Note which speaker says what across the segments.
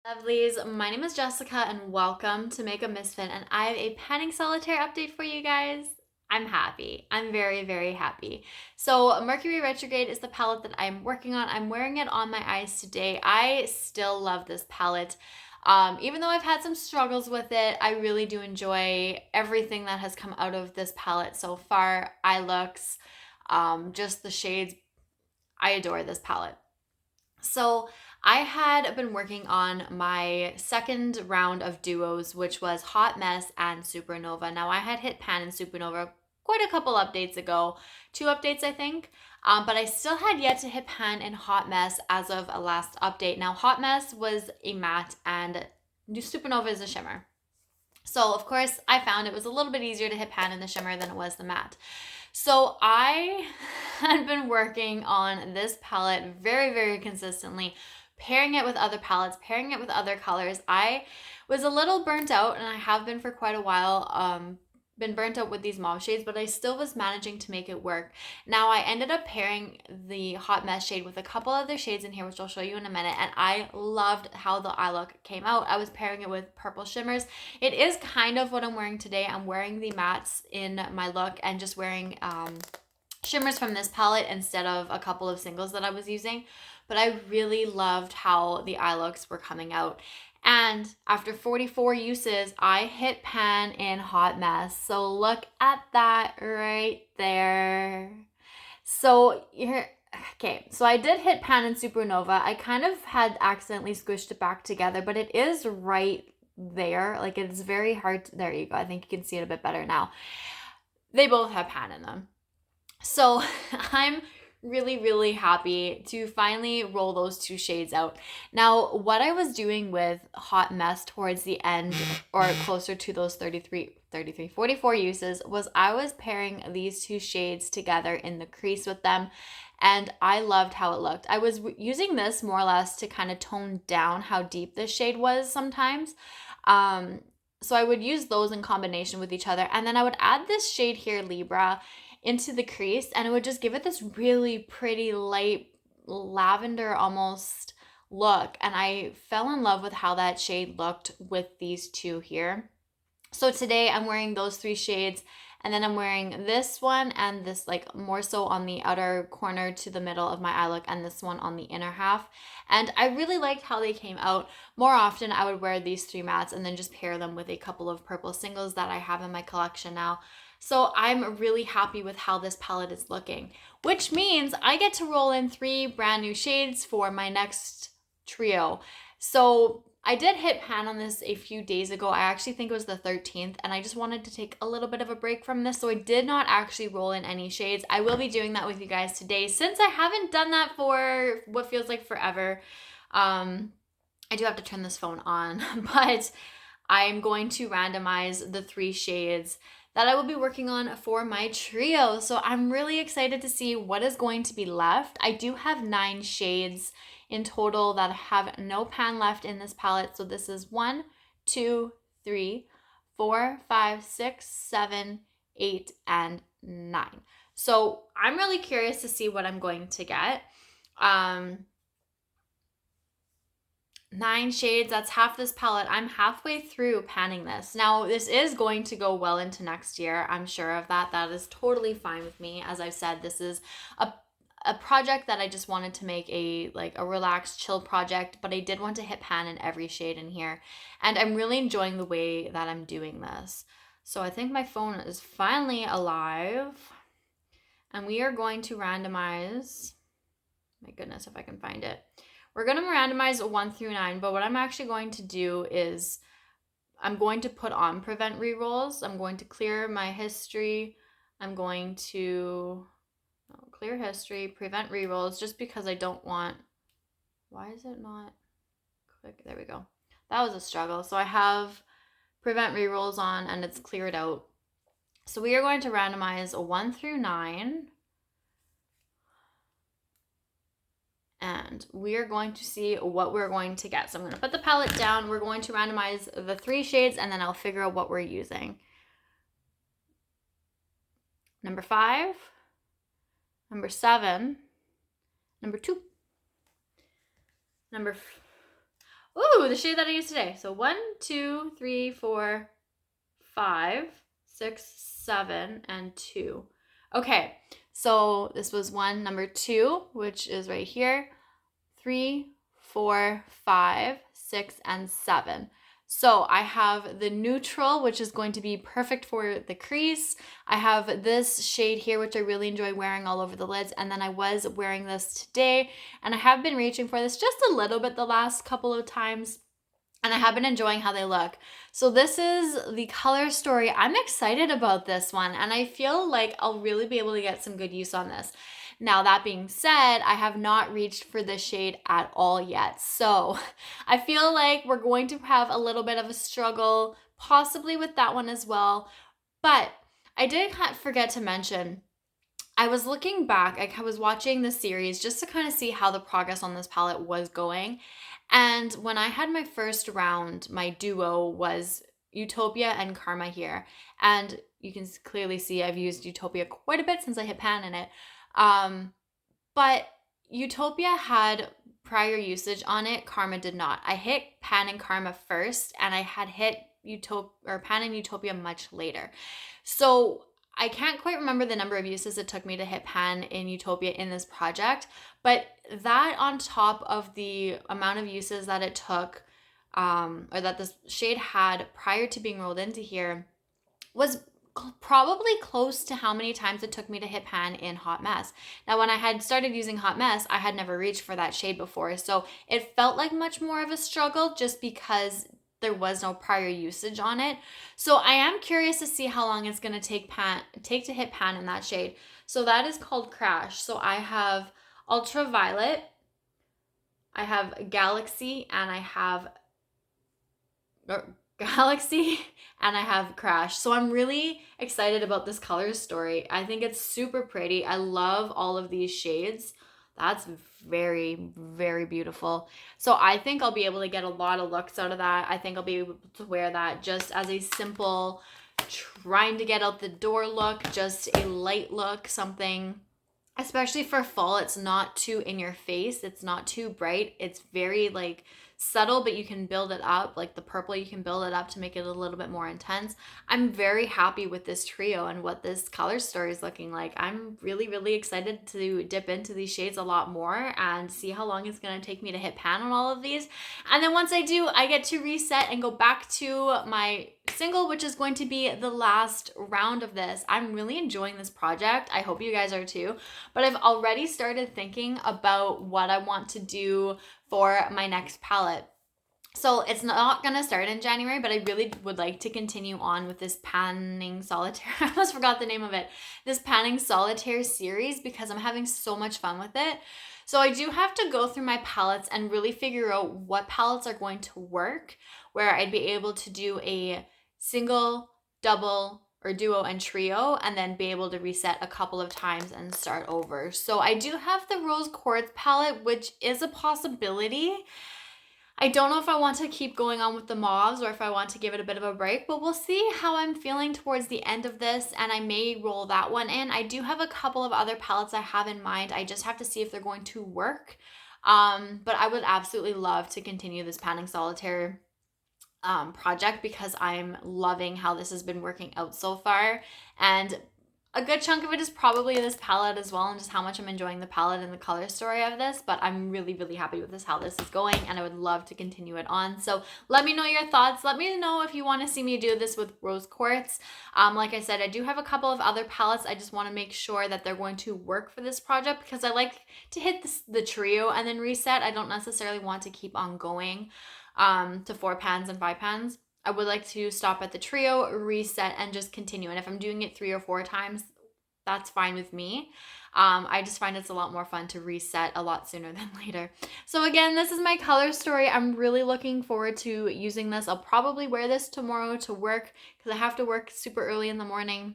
Speaker 1: Lovelies, my name is Jessica and welcome to Makeup.misfit, and I have a Panning Solitaire update for you guys. I'm happy. I'm very, very happy. So Mercury Retrograde is the palette that I'm working on. I'm wearing it on my eyes today. I still love this palette. Even though I've had some struggles with it, I really do enjoy everything that has come out of this palette so far. Eye looks, just the shades. I adore this palette. So I had been working on my second round of duos, which was Hot Mess and Supernova. Now I had hit Pan and Supernova quite a couple updates ago, 2 updates I think, but I still had yet to hit Pan and Hot Mess as of a last update. Now Hot Mess was a matte and Supernova is a shimmer. So of course I found it was a little bit easier to hit Pan in the shimmer than it was the matte. So I had been working on this palette very, very consistently, pairing it with other palettes, pairing it with other colors. I was a little burnt out, and I have been for quite a while, been burnt out with these mauve shades, but I still was managing to make it work. Now I ended up pairing the Hot Mess shade with a couple other shades in here, which I'll show you in a minute, and I loved how the eye look came out. I was pairing it with purple shimmers. It is kind of what I'm wearing today. I'm wearing the mattes in my look and just wearing shimmers from this palette instead of a couple of singles that I was using. But I really loved how the eye looks were coming out. And after 44 uses, I hit Pan in Hot Mess. So look at that right there. So here, okay, so I did hit Pan in Supernova. I kind of had accidentally squished it back together, but it is right there. Like, it's very hard to, there you go. I think you can see it a bit better now. They both have Pan in them. So I'm really, really happy to finally roll those 2 shades out. Now, what I was doing with Hot Mess towards the end or closer to those 44 uses was I was pairing these 2 shades together in the crease with them, and I loved how it looked. I was using this more or less to kind of tone down how deep this shade was sometimes. So I would use those in combination with each other, and then I would add this shade here, Libra, into the crease, and it would just give it this really pretty light lavender almost look, and I fell in love with how that shade looked with these 2 here. So today I'm wearing those 3 shades, and then I'm wearing this one and this, like, more so on the outer corner to the middle of my eye look, and this one on the inner half. And I really liked how they came out. More often I would wear these 3 mattes and then just pair them with a couple of purple singles that I have in my collection now. So I'm really happy with how this palette is looking, which means I get to roll in 3 brand new shades for my next trio. So I did hit Pan on this a few days ago. I actually think it was the 13th, and I just wanted to take a little bit of a break from this, so I did not actually roll in any shades. I will be doing that with you guys today since I haven't done that for what feels like forever. I do have to turn this phone on, but I'm going to randomize the 3 shades that I will be working on for my trio. So I'm really excited to see what is going to be left. I do have 9 shades in total that have no pan left in this palette. So this is 1, 2, 3, 4, 5, 6, 7, 8, and 9. So I'm really curious to see what I'm going to get. 9 shades, that's half this palette. I'm halfway through panning this. Now, this is going to go well into next year. I'm sure of that. That is totally fine with me. As I've said, this is a project that I just wanted to make a relaxed, chill project, but I did want to hit pan in every shade in here. And I'm really enjoying the way that I'm doing this. So I think my phone is finally alive. And we are going to randomize. My goodness, if I can find it. We're going to randomize 1 through 9, but what I'm actually going to do is I'm going to put on prevent rerolls. I'm going to clear my history. I'm going to clear history, prevent rerolls, just because I don't want, why is it not click? There we go. That was a struggle. So I have prevent rerolls on and it's cleared out. So we are going to randomize 1 through 9. And we are going to see what we're going to get. So I'm going to put the palette down. We're going to randomize the 3 shades, and then I'll figure out what we're using. Number 5, number 7, number 2, number Ooh, the shade that I used today. So 1, 2, 3, 4, 5, 6, 7, and 2. Okay, so this was one, number 2, which is right here. 3, 4, 5, 6, and 7. So I have the neutral, which is going to be perfect for the crease. I have this shade here, which I really enjoy wearing all over the lids. And then I was wearing this today, and I have been reaching for this just a little bit the last couple of times. And I have been enjoying how they look. So this is the color story. I'm excited about this one, and I feel like I'll really be able to get some good use on this. Now, that being said, I have not reached for this shade at all yet. So I feel like we're going to have a little bit of a struggle, possibly with that one as well. But I did forget to mention, I was looking back, I was watching the series just to kind of see how the progress on this palette was going. And when I had my first round, my duo was Utopia and Karma here. And you can clearly see I've used Utopia quite a bit since I hit pan in it. But Utopia had prior usage on it. Karma did not. I hit pan and Karma first, and I had hit pan and Utopia much later. So I can't quite remember the number of uses it took me to hit pan in Utopia in this project, but that on top of the amount of uses that it took, or that this shade had prior to being rolled into here, was probably close to how many times it took me to hit pan in Hot Mess. Now, when I had started using Hot Mess, I had never reached for that shade before, so it felt like much more of a struggle just because there was no prior usage on it. So I am curious to see how long it's going to take to hit pan in that shade. So that is called Crash. So I have Ultraviolet, I have Galaxy, and I have Galaxy, and I have Crash. So I'm really excited about this color story. I think it's super pretty. I love all of these shades. That's very, very beautiful. So I think I'll be able to get a lot of looks out of that. I think I'll be able to wear that just as a simple trying to get out the door look, just a light look, something, especially for fall. It's not too in your face. It's not too bright. It's very like subtle, but you can build it up. Like the purple, you can build it up to make it a little bit more intense. I'm very happy with this trio and what this color story is looking like. I'm really, really excited to dip into these shades a lot more and see how long it's going to take me to hit pan on all of these. And then once I do, I get to reset and go back to my single, which is going to be the last round of this. I'm really enjoying this project. I hope you guys are too. But I've already started thinking about what I want to do for my next palette. So it's not going to start in January, but I really would like to continue on with this Panning Solitaire. I almost forgot the name of it. This Panning Solitaire series, because I'm having so much fun with it. So I do have to go through my palettes and really figure out what palettes are going to work, where I'd be able to do a single, double, or duo and trio, and then be able to reset a couple of times and start over. So I do have the Rose Quartz palette, which is a possibility. I don't know if I want to keep going on with the mauves or if I want to give it a bit of a break, but we'll see how I'm feeling towards the end of this, and I may roll that one in. I do have a couple of other palettes I have in mind. I just have to see if they're going to work. But I would absolutely love to continue this Panning Solitaire project because I'm loving how this has been working out so far, and a good chunk of it is probably this palette as well, and just how much I'm enjoying the palette and the color story of this. But I'm really, really happy with how this is going, and I would love to continue it on. So let me know your thoughts. Let me know if you want to see me do this with Rose Quartz. Like I said, I do have a couple of other palettes. I just want to make sure that they're going to work for this project because I like to hit the trio and then reset. I don't necessarily want to keep on going to 4 pans and 5 pans. I would like to stop at the trio, reset, and just continue. And if I'm doing it 3 or 4 times, that's fine with me. I just find it's a lot more fun to reset a lot sooner than later. So again, this is my color story. I'm really looking forward to using this. I'll probably wear this tomorrow to work because I have to work super early in the morning.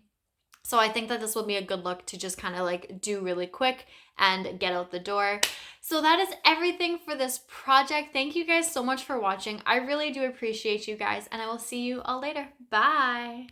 Speaker 1: So I think that this will be a good look to just kind of like do really quick and get out the door. So that is everything for this project. Thank you guys so much for watching. I really do appreciate you guys, and I will see you all later. Bye.